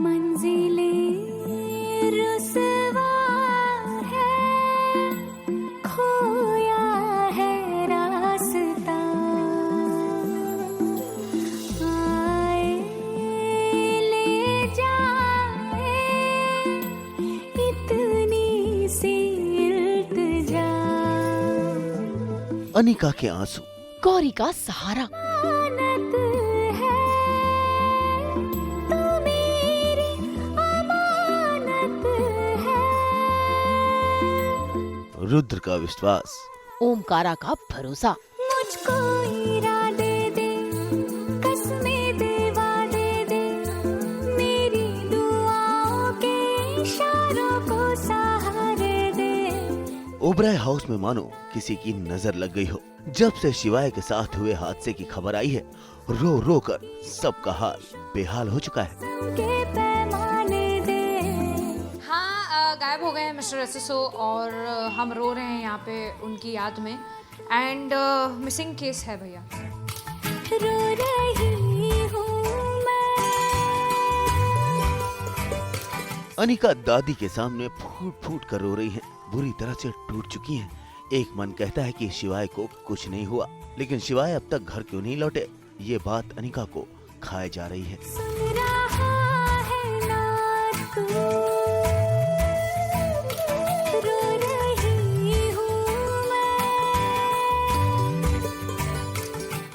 मंजिलें रुसवा है, खोया है रास्ता, आए ले जाए इतनी सी इल्तिजा। अनिका के आंसू, गौरी का सहारा। अमानत है, तू मेरी अमानत है। रुद्र का विश्वास, ओमकारा का भरोसा। मुझको इरादे दे, कसमें दे, वादे दे, मेरी दुआओं के इशारों को सहारे दे। ओबराय हाउस में मानो किसी की नजर लग गई हो। जब से शिवाय के साथ हुए हादसे की खबर आई है, रो रो कर सबका हाल बेहाल हो चुका है। के पैमाने दे। हाँ, गायब हो गए हैं मिस्टर एसएसओ और हम रो रहे हैं यहाँ पे उनकी याद में। एंड मिसिंग केस है भैया। रो रही हूँ मैं। अनिका दादी के सामने फूट फूट कर रो रही हैं, बुरी तरह से टूट चुकी हैं। एक मन कहता है कि शिवाय को कुछ नहीं हुआ, लेकिन शिवाय अब तक घर क्यों नहीं लौटे, ये बात अनिका को खाए जा रही है। सुन रहा है ना तू, रो रही हूँ मैं।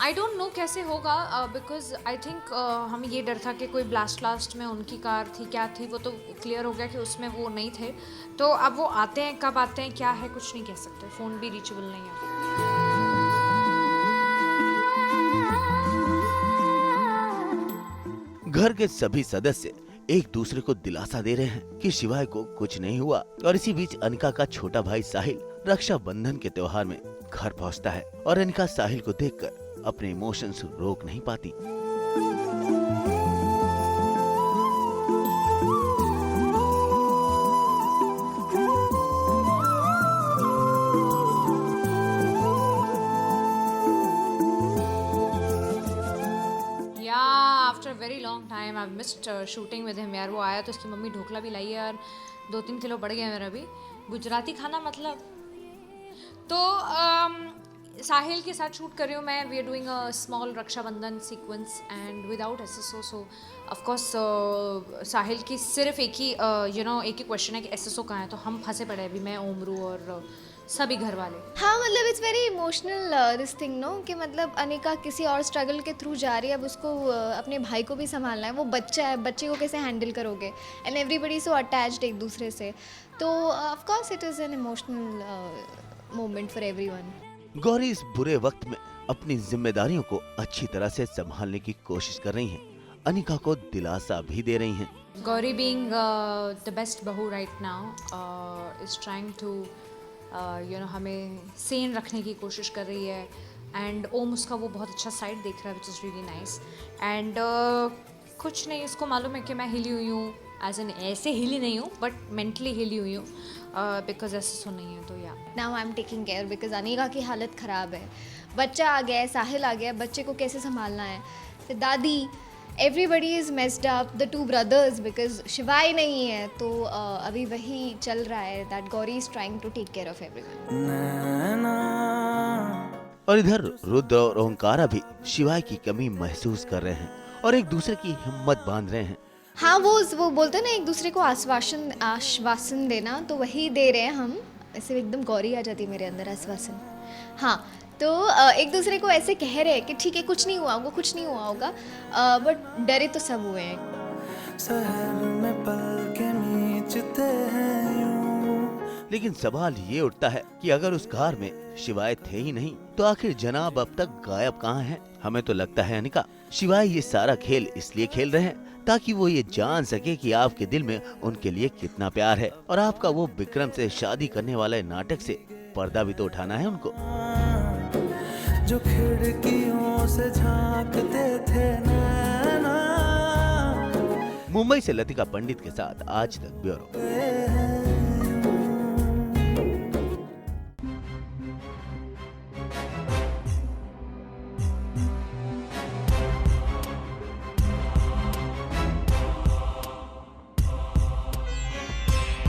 आई डोंट नो कैसे होगा, बिकॉज आई थिंक हमें ये डर था कि कोई ब्लास्ट में उनकी कार थी, क्या थी, वो तो क्लियर हो गया कि उसमें वो नहीं थे। तो अब वो आते हैं, कब आते हैं, क्या है, कुछ नहीं कह सकते। फ़ोन भी रीचेबल नहीं है। घर के सभी सदस्य एक दूसरे को दिलासा दे रहे हैं कि शिवाय को कुछ नहीं हुआ। और इसी बीच अनिका का छोटा भाई साहिल रक्षाबंधन के त्योहार में घर पहुंचता है और अनिका साहिल को देखकर अपने इमोशंस रोक नहीं पाती। After very long time I missed shooting with him. यार वो आया तो उसकी मम्मी ढोकला भी लाई है यार, 2-3 किलो बढ़ गया मेरा भी। गुजराती खाना मतलब। तो साहिल के साथ शूट कर रही हूँ मैं। We are doing a small Rakshabandhan sequence and without SSO. So of course Sahil की सिर्फ एक ही एक ही क्वेश्चन है कि एसएसओ कहाँ है। तो हम फंसे पड़े अभी, मैं ओमरू और सभी घर वाले। हाँ मतलब it's very emotional this thing no, कि मतलब अनिका किसी और स्ट्रगल के थ्रू जा रही है। अब उसको अपने भाई को भी संभालना है, वो बच्चा है, बच्चे को कैसे हैंडल करोगे। एंड एवरीबडी सो अटैच्ड एक दूसरे से। तो of course it is an emotional moment for everyone. Gauri इस बुरे वक्त में अपनी जिम्मेदारियों को अच्छी तरह से संभालने की कोशिश कर रही हैं। अनिका को दिलासा भी दे रही हैं। गौरी बीइंग द बेस्ट बहू right now is trying to हमें सेन रखने की कोशिश कर रही है। एंड ओम उसका वो बहुत अच्छा साइड देख रहा है, which is really nice. And कुछ नहीं, इसको मालूम है कि मैं हिली हुई हूँ, एज एन ऐसे हिली नहीं हूँ बट मेंटली हिली हुई हूँ, बिकॉज ऐसे सो नहीं है। तो या now I am taking care because Anika की हालत ख़राब है। बच्चा आ गया है, साहिल आ गया है, बच्चे को कैसे संभालना है, फिर दादी, everybody is messed up, the two brothers, because शिवाय नहीं है। तो अभी वही चल रहा है, that Gauri is trying to take care of everyone. और इधर रुद्र और ओंकारा भी शिवाय की कमी महसूस कर रहे हैं और एक दूसरे की हिम्मत बांध रहे हैं। हाँ वो बोलते हैं ना एक दूसरे को आश्वासन देना, तो वही दे रहे हैं हम। ऐसे एकदम गौरी आ जाती है मेरे अंदर, आश्वासन। हाँ तो एक दूसरे को ऐसे कह रहे हैं कि ठीक है कुछ नहीं हुआ होगा, कुछ नहीं हुआ होगा, बट डरे तो सब हुए हैं। शहर में पल के नीचते हैं यूं। लेकिन सवाल ये उठता है कि अगर उस कार में शिवाय थे ही नहीं तो आखिर जनाब अब तक गायब कहाँ हैं? हमें तो लगता है अनिका, शिवाय ये सारा खेल इसलिए खेल रहे हैं ताकि वो ये जान सके कि आपके दिल में उनके लिए कितना प्यार है और आपका वो विक्रम से शादी करने वाले नाटक से पर्दा भी तो उठाना है उनको। जो खिड़कियों से झांकते थे नैना। मुंबई से लतिका पंडित के साथ आज तक ब्यूरो।